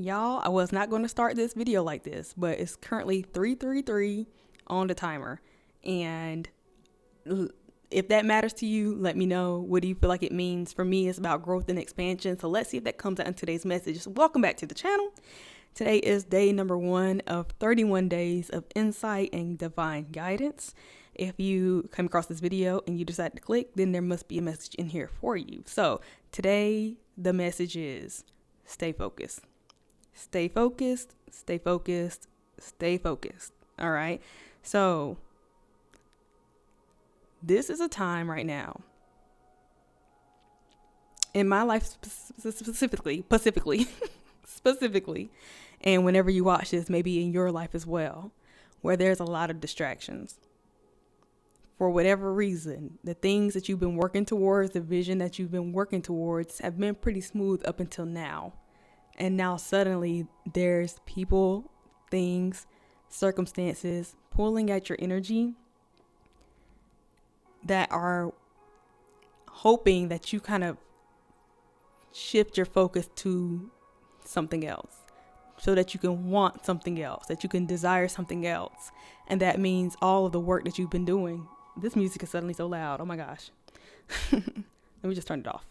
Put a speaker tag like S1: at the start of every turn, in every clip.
S1: Y'all, I was not going to start this video like this, but it's currently 3:33 on the timer. And if that matters to you, let me know. What do you feel like it means? For me, it's about growth and expansion. So let's see if that comes out in today's message. So welcome back to the channel. Today is day number 1 of 31 days of insight and divine guidance. If you come across this video and you decide to click, then there must be a message in here for you. So today, the message is stay focused. Stay focused, stay focused, stay focused. All right. So this is a time right now in my life specifically, and whenever you watch this, maybe in your life as well, where there's a lot of distractions. For whatever reason, the things that you've been working towards, the vision that you've been working towards have been pretty smooth up until now. And now suddenly there's people, things, circumstances pulling at your energy that are hoping that you kind of shift your focus to something else so that you can want something else, that you can desire something else. And that means all of the work that you've been doing. This music is suddenly so loud. Oh my gosh. Let me just turn it off.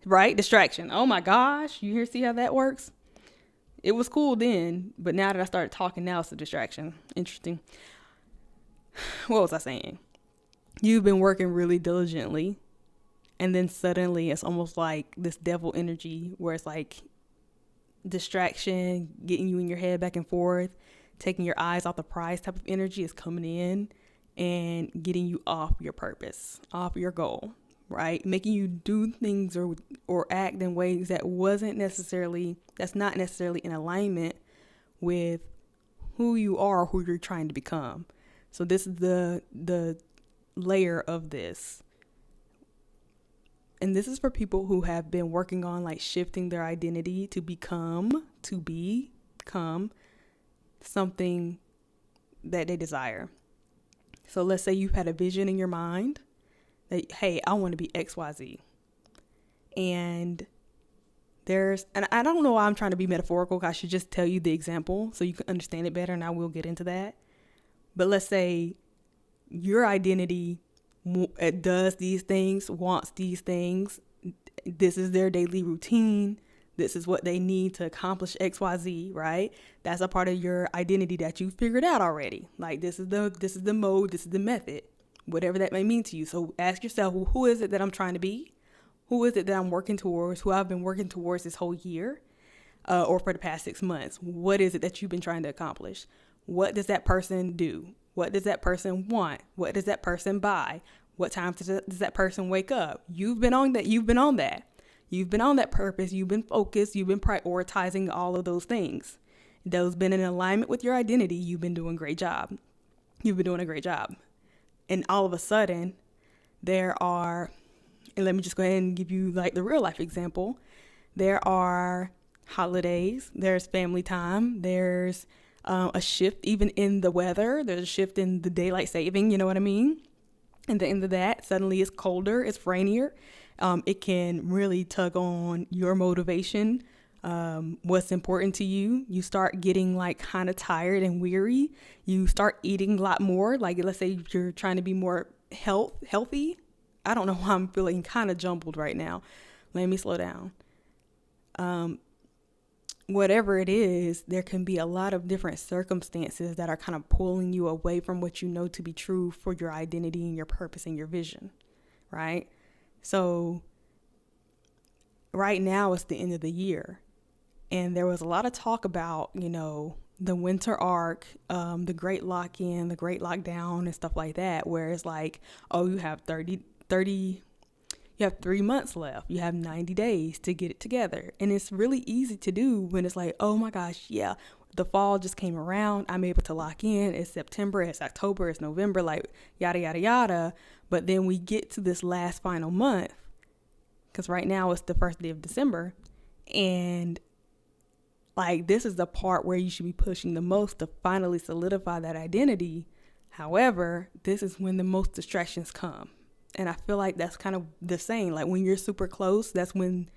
S1: Right? Distraction. Oh my gosh. You see how that works? It was cool then, but now that I started talking, now it's a distraction. Interesting. What was I saying? You've been working really diligently, and then suddenly it's almost like this devil energy where it's like distraction, getting you in your head back and forth, taking your eyes off the prize type of energy is coming in and getting you off your purpose, off your goal, right? Making you do things or act in ways that's not necessarily in alignment with who you are, who you're trying to become. So this is the layer of this. And this is for people who have been working on like shifting their identity to become something that they desire. So let's say you've had a vision in your mind that, hey, I want to be XYZ. And I don't know why I'm trying to be metaphorical. I should just tell you the example so you can understand it better, and I will get into that. But let's say your identity does these things, wants these things. This is their daily routine. This is what they need to accomplish XYZ, right? That's a part of your identity that you figured out already. Like this is the mode, this is the method, whatever that may mean to you. So ask yourself, well, who is it that I'm trying to be? Who is it that I'm working towards? Who I've been working towards this whole year or for the past 6 months? What is it that you've been trying to accomplish? What does that person do? What does that person want? What does that person buy? What time does that person wake up? You've been on that. You've been on that purpose. You've been focused. You've been prioritizing all of those things. Those been in alignment with your identity. You've been doing a great job. And all of a sudden, and let me just go ahead and give you like the real life example. There are holidays. There's family time. There's a shift even in the weather. There's a shift in the daylight saving. You know what I mean? And the end of that, suddenly it's colder, it's rainier. It can really tug on your motivation, what's important to you. You start getting like kind of tired and weary. You start eating a lot more. Like let's say you're trying to be more healthy. I don't know why I'm feeling kind of jumbled right now. Let me slow down. Whatever it is, there can be a lot of different circumstances that are kind of pulling you away from what you know to be true for your identity and your purpose and your vision, right? So right now it's the end of the year, and there was a lot of talk about, the winter arc, the great lock-in, the great lockdown and stuff like that, where it's like, oh, you have 3 months left. You have 90 days to get it together. And it's really easy to do when it's like, oh my gosh, yeah, the fall just came around. I'm able to lock in. It's September, it's October, it's November, like yada, yada, yada. But then we get to this last final month, because right now it's the first day of December. And like, this is the part where you should be pushing the most to finally solidify that identity. However, this is when the most distractions come. And I feel like that's kind of the same. Like when you're super close, that's when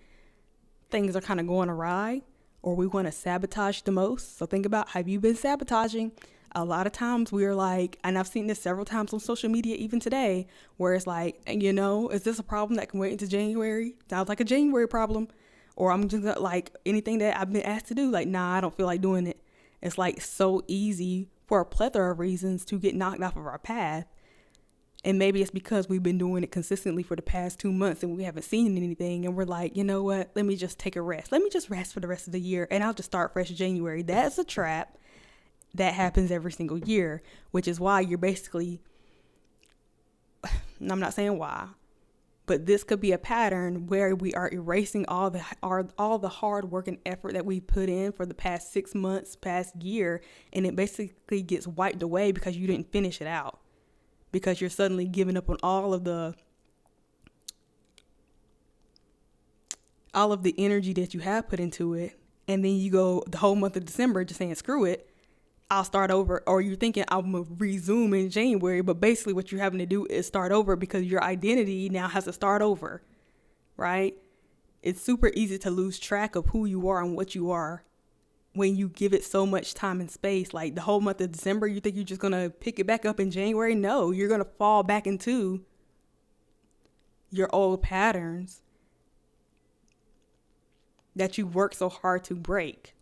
S1: things are kind of going awry. or we want to sabotage the most. So think about, have you been sabotaging? A lot of times we are like, and I've seen this several times on social media, even today, where it's like, is this a problem that can wait into January? Sounds like a January problem. Or I'm just like, anything that I've been asked to do, like, nah, I don't feel like doing it. It's like so easy for a plethora of reasons to get knocked off of our path. And maybe it's because we've been doing it consistently for the past 2 months and we haven't seen anything. And we're like, you know what? Let me just take a rest. Let me just rest for the rest of the year. And I'll just start fresh in January. That's a trap that happens every single year, which is why you're basically, I'm not saying why, but this could be a pattern where we are erasing all the hard work and effort that we put in for the past 6 months, past year. And it basically gets wiped away because you didn't finish it out. Because you're suddenly giving up on all of the energy that you have put into it. And then you go the whole month of December just saying, screw it, I'll start over. Or you're thinking I'm going to resume in January. But basically what you're having to do is start over because your identity now has to start over, right? It's super easy to lose track of who you are and what you are when you give it so much time and space. Like the whole month of December, you think you're just going to pick it back up in January? No, you're going to fall back into your old patterns that you work so hard to break.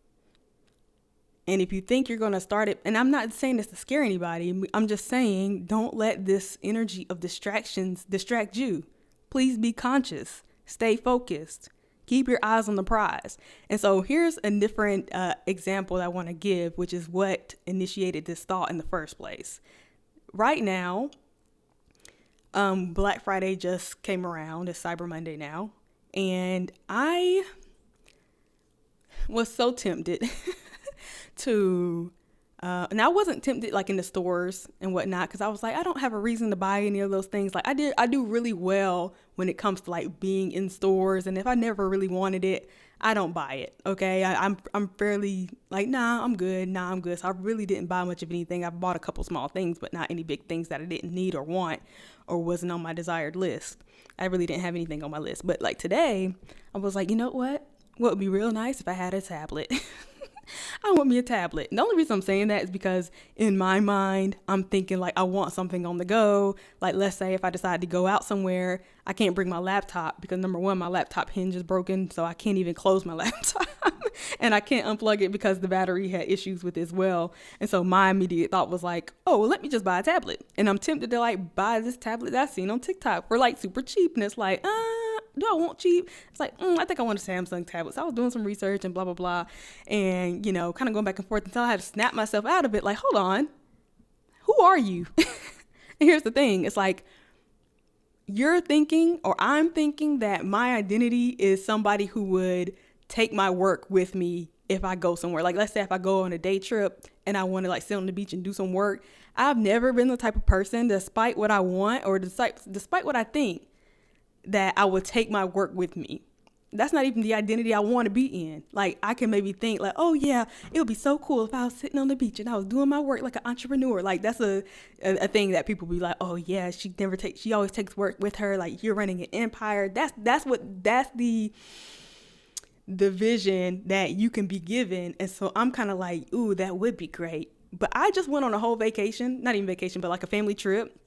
S1: And if you think you're going to start it, and I'm not saying this to scare anybody, I'm just saying don't let this energy of distractions distract you. Please be conscious, stay focused. Keep your eyes on the prize. And so here's a different example that I want to give, which is what initiated this thought in the first place. Right now, Black Friday just came around. It's Cyber Monday now. And I was so tempted to, and I wasn't tempted like in the stores and whatnot, because I was like, I don't have a reason to buy any of those things. Like I do really well when it comes to like being in stores. And if I never really wanted it, I don't buy it. Okay. I'm fairly like, nah, I'm good. So I really didn't buy much of anything. I bought a couple small things, but not any big things that I didn't need or want or wasn't on my desired list. I really didn't have anything on my list. But like today, I was like, you know what? What would be real nice if I had a tablet? I want me a tablet. And the only reason I'm saying that is because in my mind, I'm thinking like I want something on the go. Like let's say if I decide to go out somewhere, I can't bring my laptop because number one, my laptop hinge is broken. So I can't even close my laptop and I can't unplug it because the battery had issues with it as well. And so my immediate thought was like, oh, well, let me just buy a tablet. And I'm tempted to like buy this tablet that I've seen on TikTok for like super cheap. And it's like, do I want cheap? It's like, I think I want a Samsung tablet. So I was doing some research and blah, blah, blah. And, kind of going back and forth until I had to snap myself out of it. Like, hold on, who are you? And here's the thing. It's like, you're thinking, or I'm thinking that my identity is somebody who would take my work with me if I go somewhere. Like, let's say if I go on a day trip and I want to like sit on the beach and do some work. I've never been the type of person, despite what I want or despite what I think, that I would take my work with me. That's not even the identity I want to be in. Like I can maybe think like, oh yeah, it would be so cool if I was sitting on the beach and I was doing my work like an entrepreneur. Like that's a thing that people be like, oh yeah, she always takes work with her. Like you're running an empire. That's the vision that you can be given. And so I'm kind of like, ooh, that would be great. But I just went on a whole vacation, not even vacation, but like a family trip.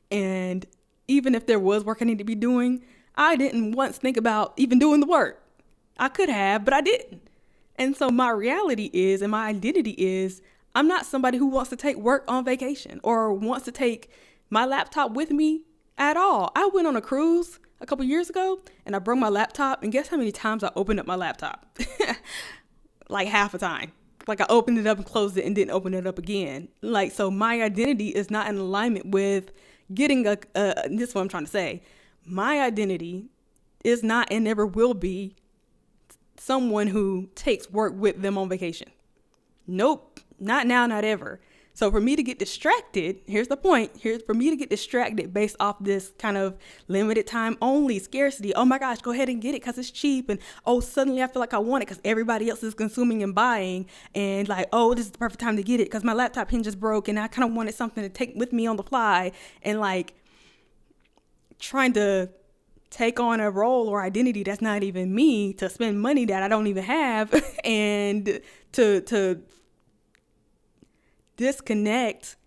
S1: And even if there was work I need to be doing, I didn't once think about even doing the work. I could have, but I didn't. And so my reality is, and my identity is, I'm not somebody who wants to take work on vacation or wants to take my laptop with me at all. I went on a cruise a couple years ago and I brought my laptop, and guess how many times I opened up my laptop? Like half a time. Like I opened it up and closed it and didn't open it up again. Like, so my identity is not in alignment with getting this is what I'm trying to say. My identity is not and never will be someone who takes work with them on vacation. Nope, not now, not ever. So for me to get distracted, here's the point. For me to get distracted based off this kind of limited time only scarcity. Oh my gosh, go ahead and get it because it's cheap. And oh, suddenly I feel like I want it because everybody else is consuming and buying. And like, oh, this is the perfect time to get it because my laptop hinge is broke and I kind of wanted something to take with me on the fly. And like trying to take on a role or identity that's not even me, to spend money that I don't even have, and to disconnect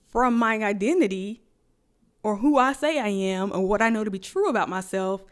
S1: from my identity or who I say I am or what I know to be true about myself,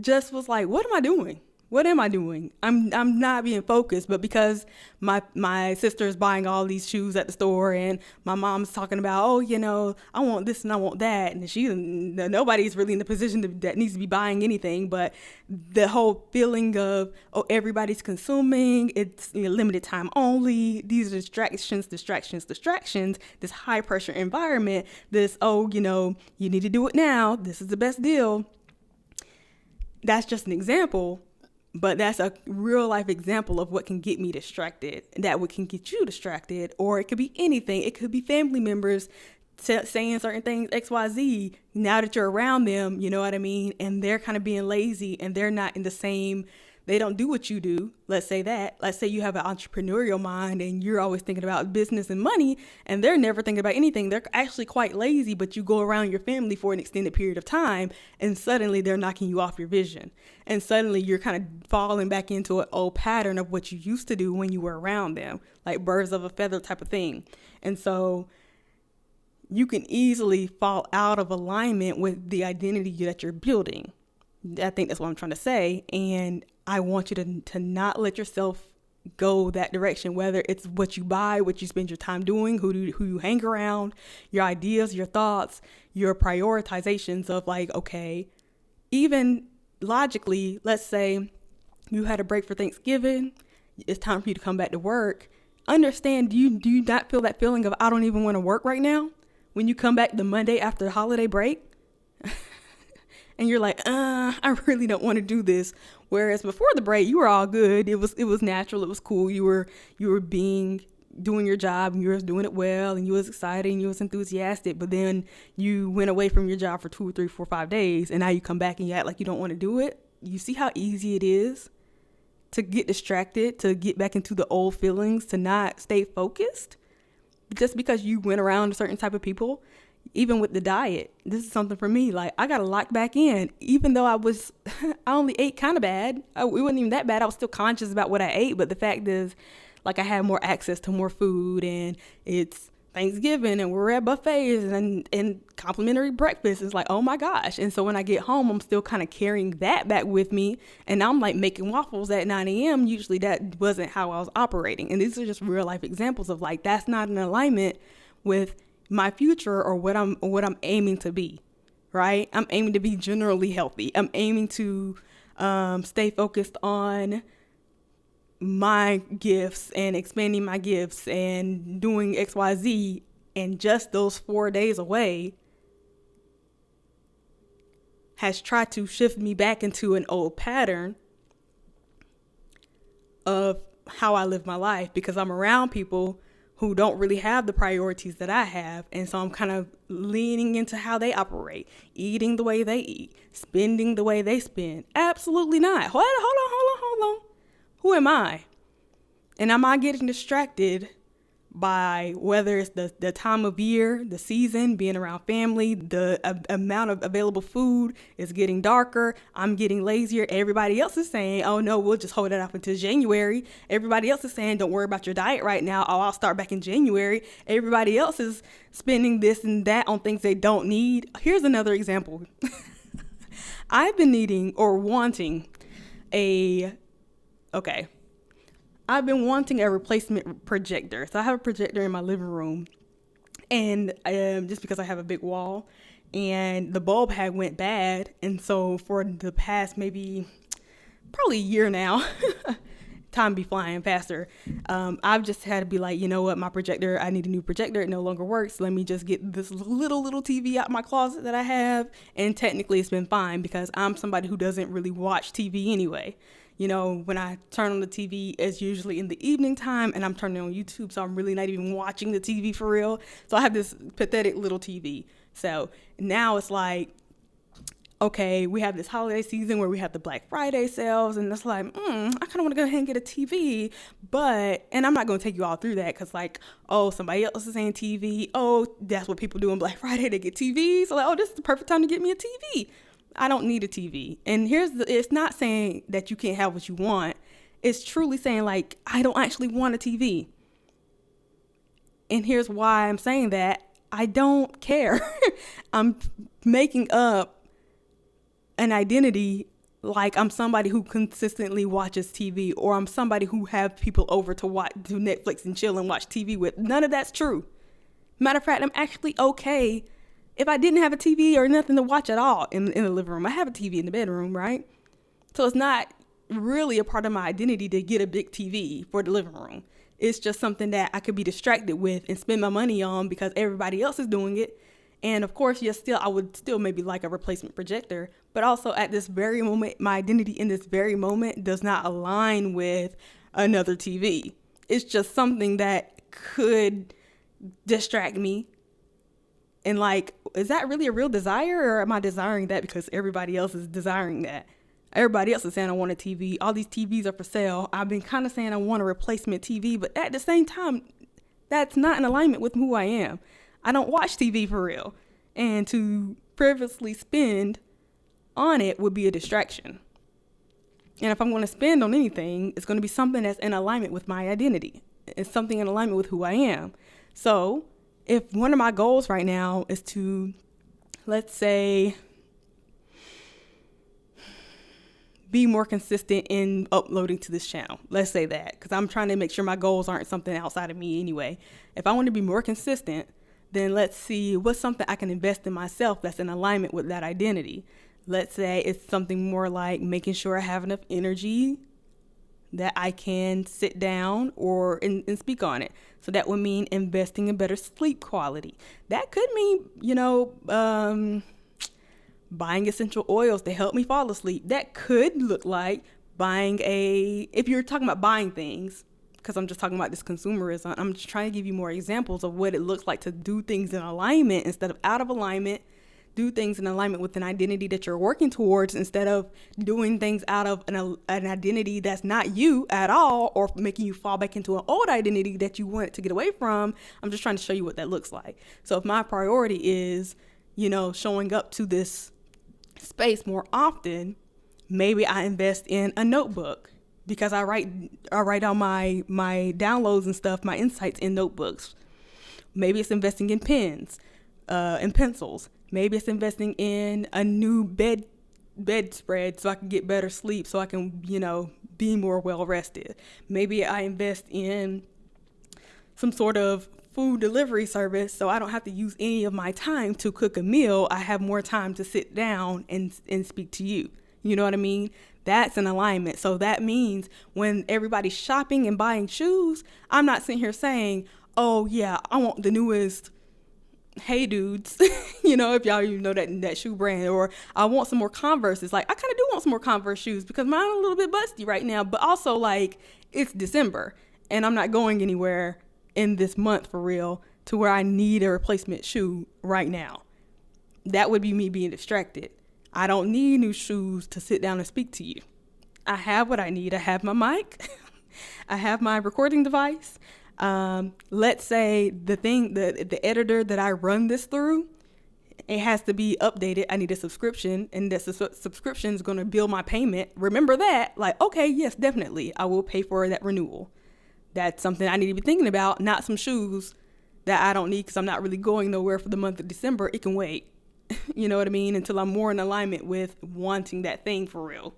S1: just was like, what am I doing? What am I doing? I'm not being focused, but because my sister is buying all these shoes at the store and my mom's talking about, oh, I want this and I want that. And nobody's really in the position that needs to be buying anything, but the whole feeling of, everybody's consuming, it's limited time only. These are distractions, this high pressure environment, this, you need to do it now. This is the best deal. That's just an example. But that's a real life example of what can get me distracted, that what can get you distracted, or it could be anything. It could be family members saying certain things, XYZ, now that you're around them, you know what I mean? And they're kind of being lazy and they're not in the same, they don't do what you do. Let's say you have an entrepreneurial mind and you're always thinking about business and money, and they're never thinking about anything. They're actually quite lazy, but you go around your family for an extended period of time and suddenly they're knocking you off your vision. And suddenly you're kind of falling back into an old pattern of what you used to do when you were around them, like birds of a feather type of thing. And so you can easily fall out of alignment with the identity that you're building. I think that's what I'm trying to say. And I want you to not let yourself go that direction, whether it's what you buy, what you spend your time doing, who you hang around, your ideas, your thoughts, your prioritizations of like, okay, even logically, let's say you had a break for Thanksgiving, it's time for you to come back to work. Understand, do you not feel that feeling of I don't even want to work right now when you come back the Monday after the holiday break? And you're like, I really don't want to do this. Whereas before the break, you were all good. It was natural. It was cool. You were doing your job and you were doing it well and you was excited and you was enthusiastic. But then you went away from your job for 2, 3, 4, 5 days. And now you come back and you act like you don't want to do it. You see how easy it is to get distracted, to get back into the old feelings, to not stay focused just because you went around a certain type of people. Even with the diet, this is something for me. Like, I got to lock back in, even though I only ate kind of bad. It wasn't even that bad. I was still conscious about what I ate. But the fact is, like, I had more access to more food, and it's Thanksgiving and we're at buffets and complimentary breakfast. It's like, oh my gosh. And so when I get home, I'm still kind of carrying that back with me. And I'm like making waffles at 9 a.m. Usually that wasn't how I was operating. And these are just real life examples of like, that's not in alignment with my future or what I'm aiming to be, right? I'm aiming to be generally healthy. I'm aiming to stay focused on my gifts and expanding my gifts and doing XYZ. And just those 4 days away has tried to shift me back into an old pattern of how I live my life, because I'm around people who don't really have the priorities that I have. And so I'm kind of leaning into how they operate, eating the way they eat, spending the way they spend. Absolutely not. Hold on. Who am I? And am I getting distracted by whether it's the time of year, the season, being around family, the amount of available food is getting darker. I'm getting lazier. Everybody else is saying, oh no, we'll just hold it off until January. Everybody else is saying, don't worry about your diet right now. Oh, I'll start back in January. Everybody else is spending this and that on things they don't need. Here's another example. I've been needing or wanting I've been wanting a replacement projector. So I have a projector in my living room, and just because I have a big wall, and the bulb had went bad. And so for the past probably a year now, time be flying faster. I've just had to be like, you know what, my projector, I need a new projector. It no longer works. Let me just get this little TV out my closet that I have. And technically it's been fine because I'm somebody who doesn't really watch TV anyway. You know, when I turn on the TV, it's usually in the evening time and I'm turning on YouTube. So I'm really not even watching the TV for real. So I have this pathetic little TV. So now it's like, okay, we have this holiday season where we have the Black Friday sales, and it's like, I kind of want to go ahead and get a TV, and I'm not going to take you all through that because, like, oh, somebody else is saying TV. Oh, that's what people do on Black Friday. They get TVs. So, like, oh, this is the perfect time to get me a TV. I don't need a TV. And it's not saying that you can't have what you want. It's truly saying like, I don't actually want a TV. And here's why I'm saying that. I don't care. I'm making up an identity like I'm somebody who consistently watches TV, or I'm somebody who have people over to Netflix and chill and watch TV with. None of that's true. Matter of fact, I'm actually okay if I didn't have a TV or nothing to watch at all in the living room. I have a TV in the bedroom, right? So it's not really a part of my identity to get a big TV for the living room. It's just something that I could be distracted with and spend my money on because everybody else is doing it. And of course, yes, I would still maybe like a replacement projector, but also at this very moment, my identity in this very moment does not align with another TV. It's just something that could distract me. And like, is that really a real desire, or am I desiring that because everybody else is desiring that? Everybody else is saying I want a TV. All these TVs are for sale. I've been kind of saying I want a replacement TV, but at the same time, that's not in alignment with who I am. I don't watch TV for real. And to frivolously spend on it would be a distraction. And if I'm going to spend on anything, it's going to be something that's in alignment with my identity. It's something in alignment with who I am. So if one of my goals right now is to, let's say, be more consistent in uploading to this channel. Let's say that, because I'm trying to make sure my goals aren't something outside of me anyway. If I want to be more consistent, then let's see what's something I can invest in myself that's in alignment with that identity. Let's say it's something more like making sure I have enough energy that I can sit down and speak on it. So that would mean investing in better sleep quality. That could mean, buying essential oils to help me fall asleep. That could look like if you're talking about buying things, because I'm just talking about this consumerism, I'm just trying to give you more examples of what it looks like to do things in alignment instead of out of alignment. Do things in alignment with an identity that you're working towards instead of doing things out of an identity that's not you at all, or making you fall back into an old identity that you wanted to get away from. I'm just trying to show you what that looks like. So if my priority is, showing up to this space more often, maybe I invest in a notebook, because I write down my downloads and stuff, my insights in notebooks. Maybe it's investing in pens and pencils. Maybe it's investing in a new bedspread so I can get better sleep, so I can, be more well rested. Maybe I invest in some sort of food delivery service so I don't have to use any of my time to cook a meal. I have more time to sit down and speak to you. You know what I mean? That's an alignment. So that means when everybody's shopping and buying shoes, I'm not sitting here saying, oh yeah, I want the newest Hey Dudes, if y'all even know that shoe brand, or I want some more Converses. Like, I kind of do want some more Converse shoes because mine are a little bit busty right now, but also like it's December and I'm not going anywhere in this month for real to where I need a replacement shoe right now. That would be me being distracted. I don't need new shoes to sit down and speak to you. I have what I need. I have my mic. I have my recording device. Let's say the editor that I run this through, it has to be updated. I need a subscription, and that subscription is going to bill my payment. Remember that, like, okay, yes, definitely. I will pay for that renewal. That's something I need to be thinking about, not some shoes that I don't need because I'm not really going nowhere for the month of December. It can wait. You know what I mean? Until I'm more in alignment with wanting that thing for real.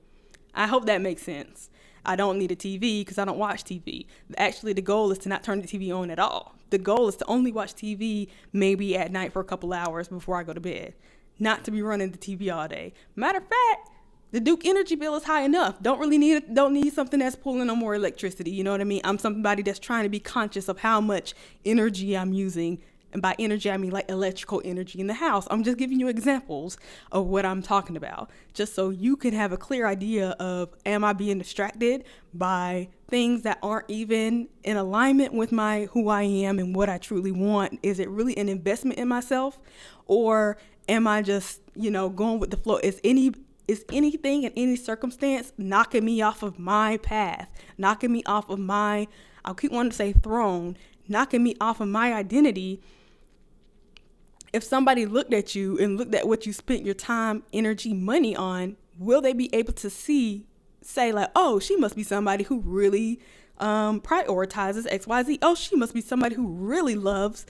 S1: I hope that makes sense. I don't need a TV because I don't watch TV. Actually, the goal is to not turn the TV on at all. The goal is to only watch TV maybe at night for a couple hours before I go to bed. Not to be running the TV all day. Matter of fact, the Duke energy bill is high enough. Don't need something that's pulling on more electricity. You know what I mean? I'm somebody that's trying to be conscious of how much energy I'm using. And by energy, I mean like electrical energy in the house. I'm just giving you examples of what I'm talking about, just so you can have a clear idea of, am I being distracted by things that aren't even in alignment with who I am and what I truly want? Is it really an investment in myself? Or am I just, going with the flow? Is anything in any circumstance knocking me off of my path, knocking me off of I keep wanting to say throne, knocking me off of my identity If somebody looked at you and looked at what you spent your time, energy, money on, will they be able to say like, oh, she must be somebody who really prioritizes XYZ. Oh, she must be somebody who really loves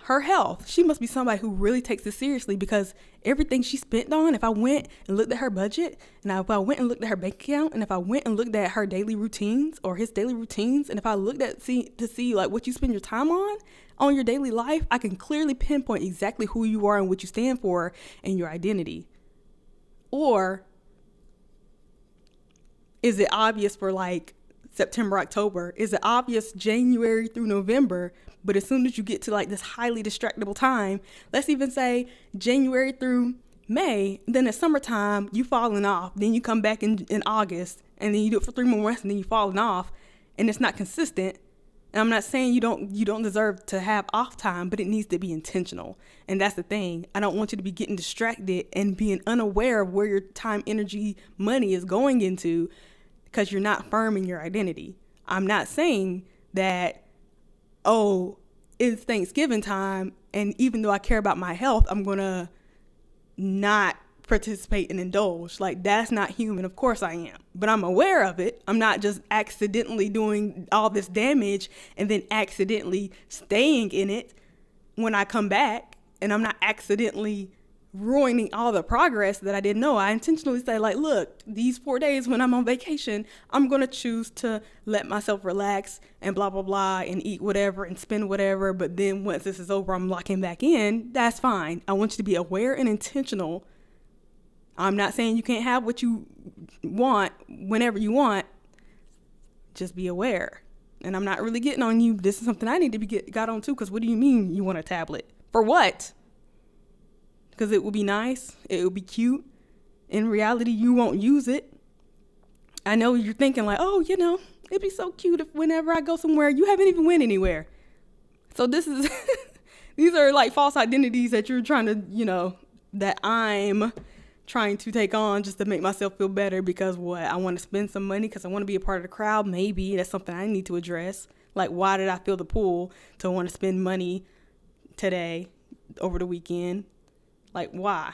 S1: her health. She must be somebody who really takes it seriously, because everything she spent on, if I went and looked at her budget, and if I went and looked at her bank account, and if I went and looked at her daily routines or his daily routines, and if I looked at to see like what you spend your time on your daily life, I can clearly pinpoint exactly who you are and what you stand for and your identity. Or is it obvious for like September, October? Is it obvious January through November? But as soon as you get to like this highly distractible time, let's even say January through May, then it's summertime, you falling off. Then you come back in August, and then you do it for 3 more months, and then you falling off, and it's not consistent. And I'm not saying you don't deserve to have off time, but it needs to be intentional. And that's the thing. I don't want you to be getting distracted and being unaware of where your time, energy, money is going into, because you're not firm in your identity. I'm not saying that, oh, it's Thanksgiving time, and even though I care about my health, I'm going to not participate and indulge. Like, that's not human. Of course I am. But I'm aware of it. I'm not just accidentally doing all this damage and then accidentally staying in it when I come back. And I'm not accidentally ruining all the progress that I didn't know. I intentionally say, like, look, these 4 days when I'm on vacation, I'm going to choose to let myself relax and blah, blah, blah, and eat whatever and spend whatever. But then once this is over, I'm locking back in. That's fine. I want you to be aware and intentional. I'm not saying you can't have what you want whenever you want. Just be aware. And I'm not really getting on you. This is something I need to be got on too, because what do you mean you want a tablet? For what? Because it would be nice. It would be cute. In reality, you won't use it. I know you're thinking like, oh, it'd be so cute if whenever I go somewhere, you haven't even went anywhere. So this is, these are like false identities that you're trying to, that I'm trying to take on just to make myself feel better, because I want to spend some money because I want to be a part of the crowd. Maybe that's something I need to address. Like, why did I feel the pull to want to spend money today over the weekend? Like, why?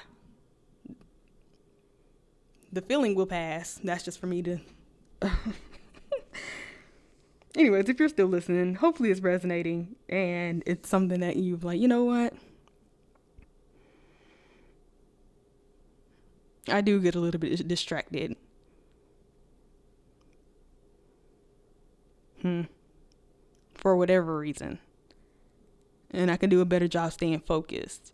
S1: The feeling will pass. That's just for me to... Anyways, if you're still listening, hopefully it's resonating and it's something that you've like, you know what? I do get a little bit distracted. For whatever reason. And I can do a better job staying focused.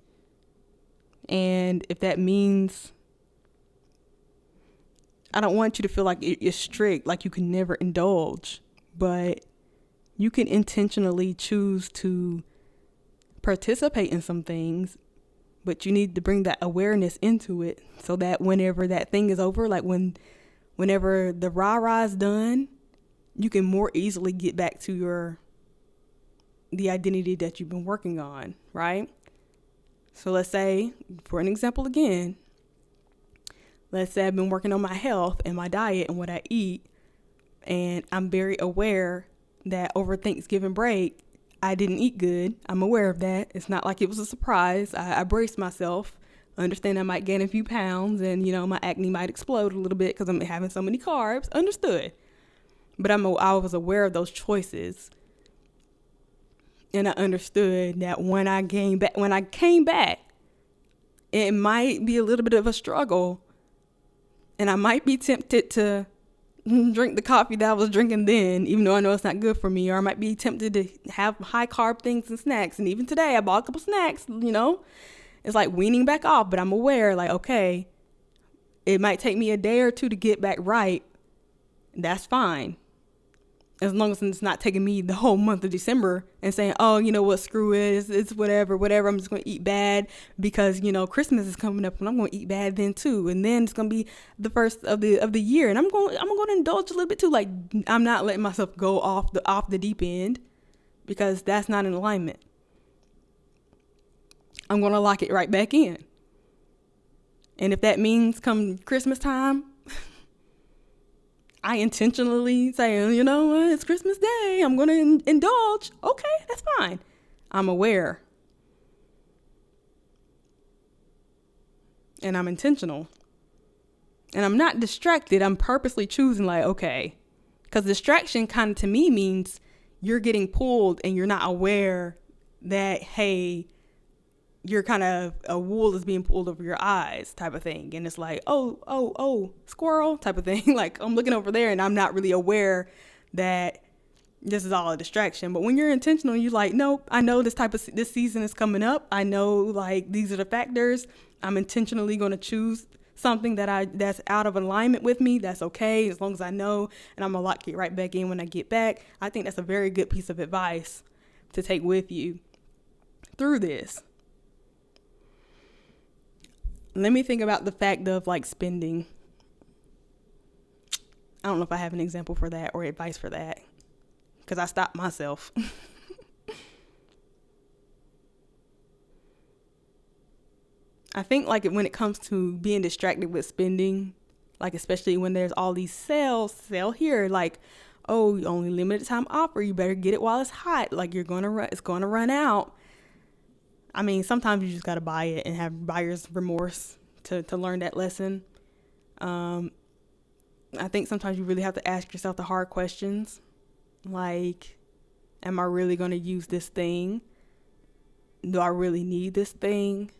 S1: And if that means, I don't want you to feel like you're strict, like you can never indulge, but you can intentionally choose to participate in some things, but you need to bring that awareness into it so that whenever that thing is over, like whenever the rah-rah is done, you can more easily get back to the identity that you've been working on, right? So let's say, for an example again, let's say I've been working on my health and my diet and what I eat, and I'm very aware that over Thanksgiving break, I didn't eat good. I'm aware of that. It's not like it was a surprise. I braced myself. I understand I might gain a few pounds and, my acne might explode a little bit because I'm having so many carbs. Understood. But I was aware of those choices. And I understood that when I came back, it might be a little bit of a struggle. And I might be tempted to drink the coffee that I was drinking then, even though I know it's not good for me. Or I might be tempted to have high carb things and snacks. And even today, I bought a couple snacks, It's like weaning back off. But I'm aware, like, okay, it might take me a day or two to get back right. That's fine. As long as it's not taking me the whole month of December and saying, oh, you know what, screw it. It's whatever. I'm just going to eat bad because, Christmas is coming up and I'm going to eat bad then too. And then it's going to be the first of the year. And I'm going to indulge a little bit too. Like, I'm not letting myself go off the deep end because that's not in alignment. I'm going to lock it right back in. And if that means come Christmas time, I intentionally say, you know what, it's Christmas Day. I'm going to indulge. Okay, that's fine. I'm aware. and I'm intentional and I'm not distracted. I'm purposely choosing like, okay, because distraction kind of to me means you're getting pulled and you're not aware that, hey, you're kind of a wool is being pulled over your eyes type of thing. And it's like, oh, squirrel type of thing. Like I'm looking over there and I'm not really aware that this is all a distraction. But when you're intentional, you're like, nope, I know this season is coming up. I know like these are the factors. I'm intentionally going to choose something that's out of alignment with me. That's okay, as long as I know, and I'm gonna lock it right back in when I get back. I think that's a very good piece of advice to take with you through this. Let me think about the fact of like spending. I don't know if I have an example for that or advice for that, because I stopped myself. I think like when it comes to being distracted with spending, like especially when there's all these sell here, like, oh, only limited time offer, you better get it while it's hot. Like it's going to run out. I mean, sometimes you just got to buy it and have buyer's remorse to learn that lesson. I think sometimes you really have to ask yourself the hard questions. Like, am I really going to use this thing? Do I really need this thing?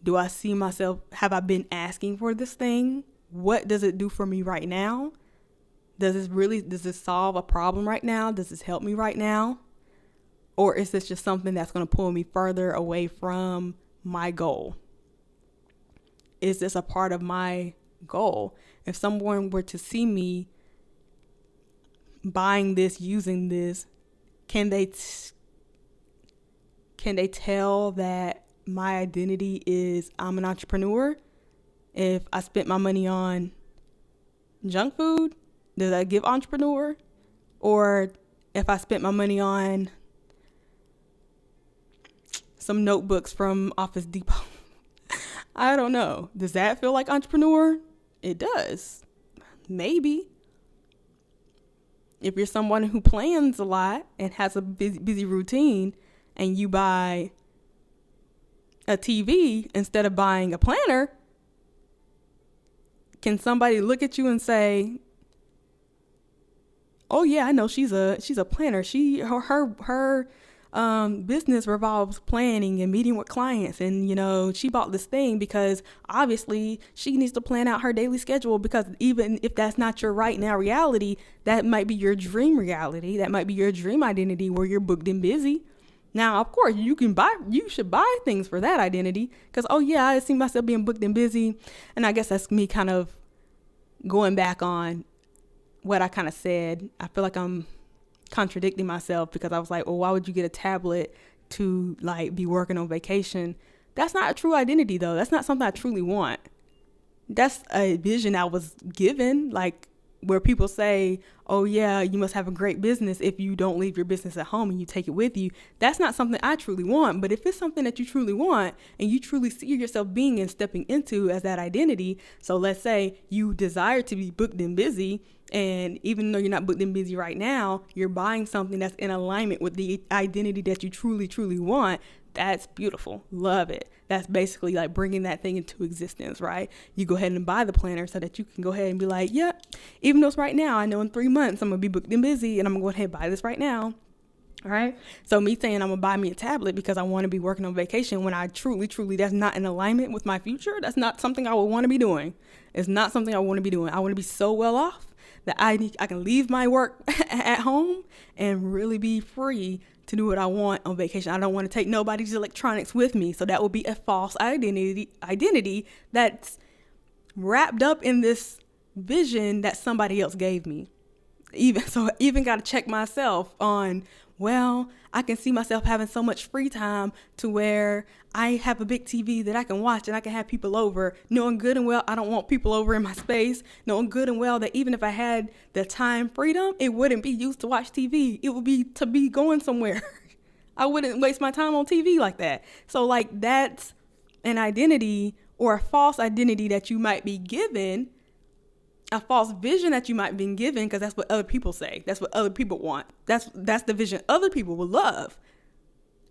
S1: Do I see myself? Have I been asking for this thing? What does it do for me right now? Does this solve a problem right now? Does this help me right now? Or is this just something that's going to pull me further away from my goal? Is this a part of my goal? If someone were to see me buying this, using this, can they tell that my identity is I'm an entrepreneur? If I spent my money on junk food, does that give entrepreneur? Or if I spent my money on some notebooks from Office Depot, I don't know. Does that feel like entrepreneur? It does. Maybe. If you're someone who plans a lot and has a busy routine and you buy a TV instead of buying a planner, can somebody look at you and say, oh yeah, I know she's a planner. Her business revolves planning and meeting with clients, and she bought this thing because obviously she needs to plan out her daily schedule, because even if that's not your right now reality, that might be your dream reality. That might be your dream identity where you're booked and busy. Now, of course, you should buy things for that identity, because, oh yeah, I see myself being booked and busy. And I guess that's me kind of going back on what I kind of said. I feel like I'm contradicting myself, because I was like, well, why would you get a tablet to like be working on vacation? That's not a true identity though. That's not something I truly want. That's a vision I was given, like where people say, oh yeah, you must have a great business if you don't leave your business at home and you take it with you. That's not something I truly want. But if it's something that you truly want and you truly see yourself being and stepping into as that identity, so let's say you desire to be booked and busy, and even though you're not booked and busy right now, you're buying something that's in alignment with the identity that you truly, truly want. That's beautiful. Love it. That's basically like bringing that thing into existence, right? You go ahead and buy the planner so that you can go ahead and be like, yeah, even though it's right now, I know in 3 months I'm going to be booked and busy, and I'm going to go ahead and buy this right now. All right. So me saying I'm going to buy me a tablet because I want to be working on vacation, when I truly, that's not in alignment with my future. That's not something I would want to be doing. It's not something I want to be doing. I want to be so well off that I can leave my work at home and really be free to do what I want on vacation. I don't want to take nobody's electronics with me. So that will be a false identity that's wrapped up in this vision that somebody else gave me. Even got to check myself on, well, I can see myself having so much free time to where I have a big TV that I can watch and I can have people over, knowing good and well I don't want people over in my space, knowing good and well that even if I had the time freedom, it wouldn't be used to watch TV. It would be to be going somewhere. I wouldn't waste my time on TV like that. So like that's an identity or a false identity that you might be given, a false vision that you might have been given, because that's what other people say. That's what other people want. That's the vision other people would love.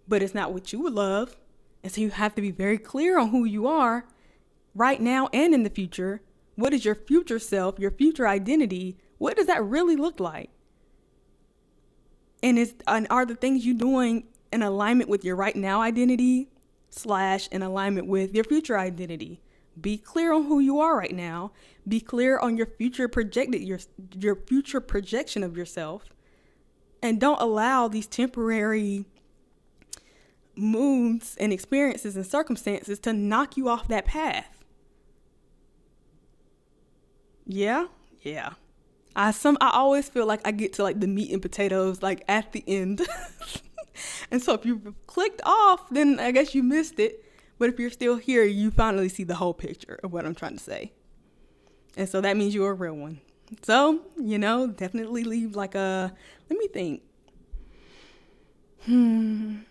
S1: But it's not what you would love. And so you have to be very clear on who you are, right now and in the future? What is your future self, your future identity? What does that really look like? And are the things you're doing in alignment with your right now identity / in alignment with your future identity? Be clear on who you are right now. Be clear on your future your future projection of yourself. And don't allow these temporary moods and experiences and circumstances to knock you off that path. Yeah. I always feel like I get to like the meat and potatoes like at the end. And so if you clicked off, then I guess you missed it. But if you're still here, you finally see the whole picture of what I'm trying to say. And so that means you're a real one. So, definitely leave like let me think. I'm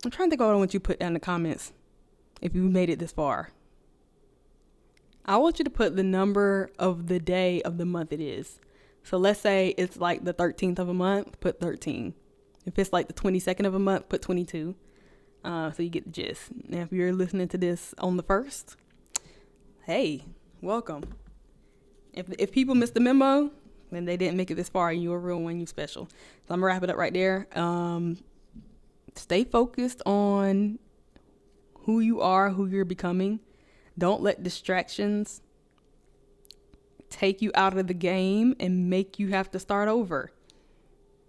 S1: trying to think of what I want you to put down in the comments if you made it this far. I want you to put the number of the day of the month it is. So let's say it's like the 13th of a month, put 13. If it's like the 22nd of a month, put 22. So you get the gist. Now, if you're listening to this on the 1st, hey, welcome. If people missed the memo, then they didn't make it this far, and you're a real one, you special. So I'm going to wrap it up right there. Stay focused on who you are, who you're becoming. Don't let distractions take you out of the game and make you have to start over.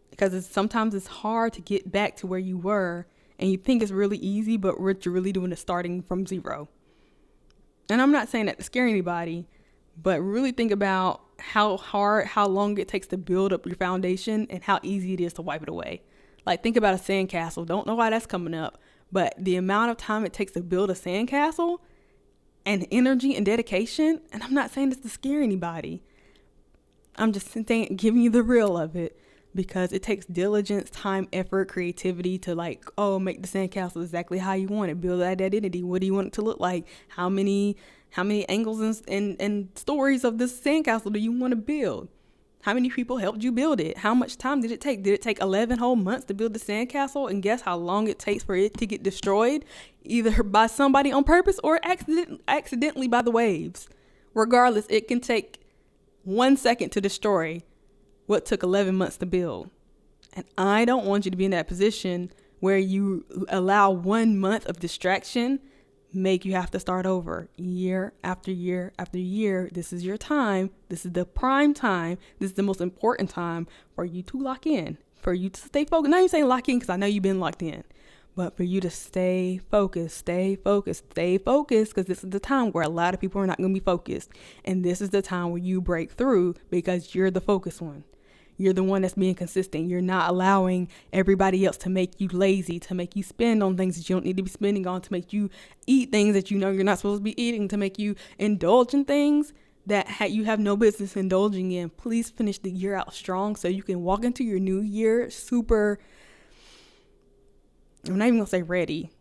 S1: Because sometimes it's hard to get back to where you were, and you think it's really easy, but what you're really doing is starting from zero. And I'm not saying that to scare anybody, but really think about how long it takes to build up your foundation and how easy it is to wipe it away. Like, think about a sandcastle. Don't know why that's coming up, but the amount of time it takes to build a sandcastle and energy and dedication, and I'm not saying this to scare anybody. I'm just saying, giving you the real of it, because it takes diligence, time, effort, creativity to make the sandcastle exactly how you want it. Build that identity. What do you want it to look like? How many angles and stories of this sandcastle do you want to build? How many people helped you build it? How much time did it take? Did it take 11 whole months to build the sandcastle? And guess how long it takes for it to get destroyed, either by somebody on purpose or accidentally by the waves? Regardless, it can take 1 second to destroy what took 11 months to build. And I don't want you to be in that position where you allow 1 month of distraction make you have to start over year after year after year. This is your time. This is the prime time. This is the most important time for you to lock in, for you to stay focused. Not even saying lock in because I know you've been locked in, but for you to stay focused, because this is the time where a lot of people are not going to be focused. And this is the time where you break through because you're the focused one. You're the one that's being consistent. You're not allowing everybody else to make you lazy, to make you spend on things that you don't need to be spending on, to make you eat things that you know you're not supposed to be eating, to make you indulge in things that you have no business indulging in. Please finish the year out strong so you can walk into your new year super, I'm not even going to say ready,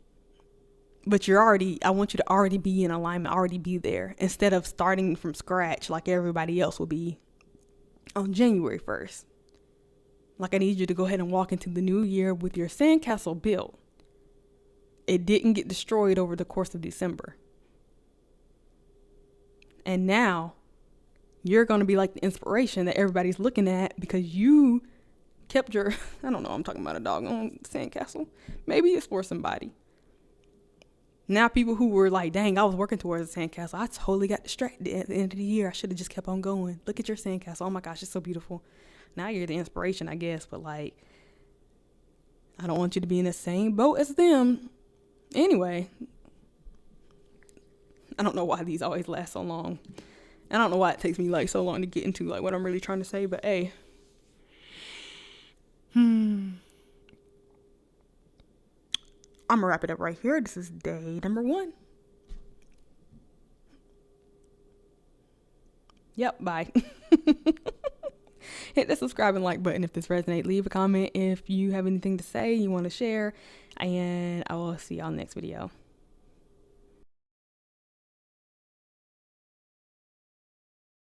S1: but I want you to already be in alignment, already be there, instead of starting from scratch like everybody else will be on January 1st. Like, I need you to go ahead and walk into the new year with your sandcastle built. It didn't get destroyed over the course of December. And now you're going to be like the inspiration that everybody's looking at because you kept your, I don't know, I'm talking about a doggone sandcastle. Maybe it's for somebody. Now people who were like, dang, I was working towards a sandcastle. I totally got distracted at the end of the year. I should have just kept on going. Look at your sandcastle. Oh my gosh, it's so beautiful. Now you're the inspiration, I guess. But I don't want you to be in the same boat as them. Anyway, I don't know why these always last so long. I don't know why it takes me so long to get into what I'm really trying to say. But hey, I'm going to wrap it up right here. This is day number 1. Yep, bye. Hit the subscribe and like button if this resonates. Leave a comment if you have anything to say, you want to share. And I will see y'all next video.